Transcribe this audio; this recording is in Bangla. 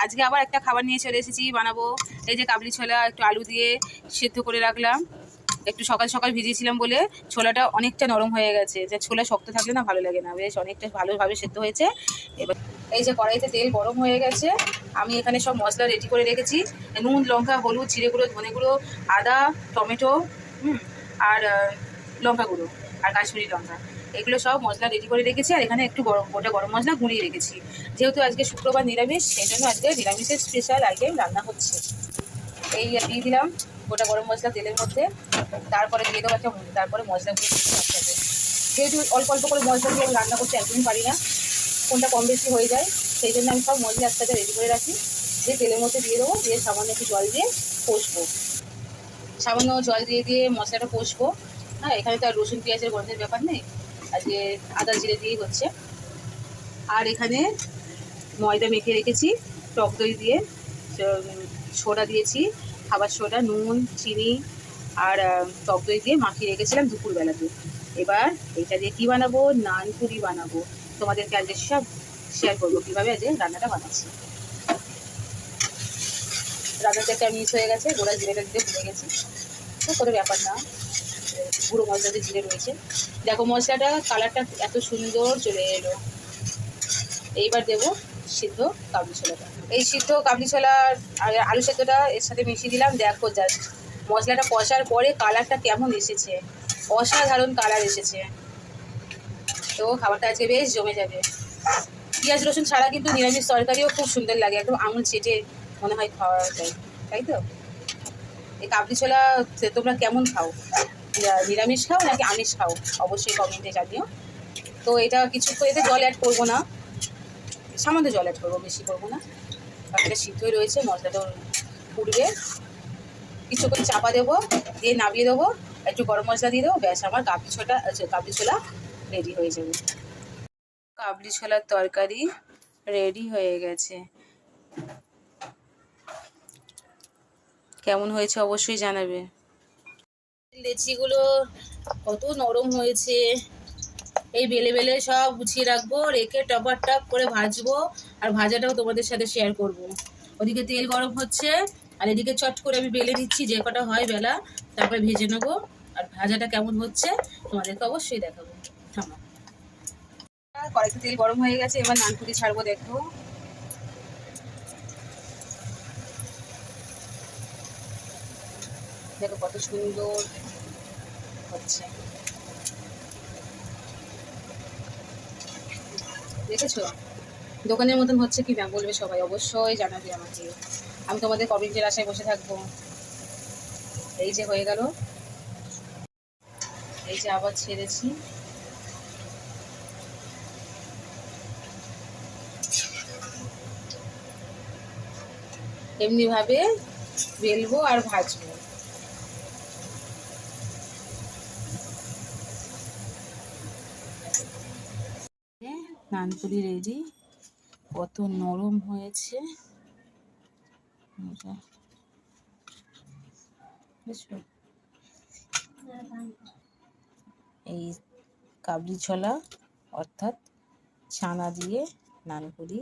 আজকে আবার একটা খাবার নিয়ে চলে এসেছি, বানাবো। এই যে কাবলি ছোলা একটু আলু দিয়ে সেদ্ধ করে রাখলাম, একটু সকাল সকাল ভিজিয়েছিলাম বলে ছোলাটা অনেকটা নরম হয়ে গেছে। যে ছোলা শক্ত থাকলে না ভালো লাগে না, বেশ অনেকটা ভালোভাবে সেদ্ধ হয়েছে। এবার এই যে কড়াইতে তেল গরম হয়ে গেছে, আমি এখানে সব মশলা রেডি করে রেখেছি। নুন, লঙ্কা, হলুদ, জিরে গুঁড়ো, ধনে গুঁড়ো, আদা, টমেটো, আর লঙ্কা গুঁড়ো আর কাশ্মীরি লঙ্কা, এগুলো সব মশলা রেডি করে রেখেছি। আর এখানে একটু গোটা গরম মশলা গুঁড়িয়ে রেখেছি। যেহেতু আজকে শুক্রবার নিরামিষ, সেই জন্য আজকে নিরামিষের স্পেশাল আইটেম রান্না হচ্ছে। এই দিয়ে দিলাম গোটা গরম মশলা তেলের মধ্যে, তারপরে দিয়ে দেবো একটা তারপরে মশলাগুলো একসাথে। যেহেতু অল্প অল্প করে মশলা দিয়ে আমি রান্না করতে একদমই পারি না, কোনটা কম বেশি হয়ে যায়, সেই জন্য আমি সব মশলা একসাথে রেডি করে রাখি। দিয়ে তেলের মধ্যে দিয়ে দেবো, দিয়ে সামান্য একটু জল দিয়ে কষবো। সামান্য জল দিয়ে দিয়ে মশলাটা কষবো। হ্যাঁ, এখানে তো আর রসুন পেঁয়াজের গন্ধের ব্যাপার নেই, আজকে আদা জিরে দিয়েই হচ্ছে। আর এখানে ময়দা মেখে রেখেছি টক দই দিয়ে, সোডা দিয়েছি, খাবার সোডা, নুন, চিনি আর টক দই দিয়ে মাখিয়ে রেখেছিলাম দুপুরবেলাতে। এবার এটা দিয়ে কী বানাবো? নানপুরি বানাবো। তোমাদেরকে আজকে সব শেয়ার করবো কীভাবে আজকে রান্নাটা বানাচ্ছি। রান্নাটা একটা মিস হয়ে গেছে, গোড়া জিরেটা দিতে ভুলে গেছি, তো কোনো ব্যাপার না, গুঁড়ো মশলাতে জিরে রয়েছে। দেখো মশলাটা কালারটা এত সুন্দর চলে এলো। এইবার দেবো সিদ্ধ কাবলি ছোলাটা। এই সিদ্ধ কাবলি ছোলা আর আলু সেদ্ধটা এর সাথে মিশিয়ে দিলাম। দেখো জাস্ট মশলাটা কষার পরে কালারটা কেমন এসেছে, অসাধারণ কালার এসেছে। তো খাবারটা আজকে বেশ জমে যাবে। পেঁয়াজ রসুন ছাড়া কিন্তু নিরামিষ তরকারিও খুব সুন্দর লাগে, একদম আঙুল চেটে মনে হয় খাওয়া যায়, তাই তো? এই কাবলি ছোলা তোমরা কেমন খাও? নিরামিষ খাও নাকি আমিষ খাও? অবশ্যই কমেন্টে জানিও। তো এটা কিছু তো এতে জল অ্যাড করবো না, সামান্য জল অ্যাড করবো, বেশি করবো না। বাকিটা সিদ্ধই রয়েছে, মশলাটা পুড়বে। কিছুক্ষণ চাপা দেবো, দিয়ে নামিয়ে দেবো, একটু গরম মশলা দিয়ে দেবো, ব্যাস আমার কাবলি ছোলা রেডি হয়ে যাবে। কাবলি ছোলার তরকারি রেডি হয়ে গেছে। কেমন হয়েছে অবশ্যই জানাবে। লেচিগুলো কত নরম হয়েছে, এই বেলে বেলে সব গুছিয়ে রাখবো, রেখে টপার টপ করে ভাজবো। আর ভাজাটাও তোমাদের সাথে শেয়ার করব। ওদিকে তেল গরম হচ্ছে আর এদিকে চট করে আমি বেলে নিচ্ছি, যে কটা হয় বেলা, তারপরে ভেজে নেবো। আর ভাজাটা কেমন হচ্ছে তোমাদেরকে অবশ্যই দেখাবো। থামো, কড়াইতে তেল গরম হয়ে গেছে, এবার নানপুরি ছাড়বো। দেখো দেখো কত সুন্দর হচ্ছে, দেখেছো? দোকানের মতন হচ্ছে কি না বলবে সবাই, অবশ্যই জানাবে আমাকে। আমি তোমাদের কমেন্টের আশায় বসে থাকবো। এই যে হয়ে গেল, এই যে আবার ছেড়েছি। এমনি ভাবে বেলবো আর ভাজবো। নানপুরি রেডি, কত নরম হয়েছে। এই কাবলি ছোলা অর্থাৎ ছানা দিয়ে নানপুরি।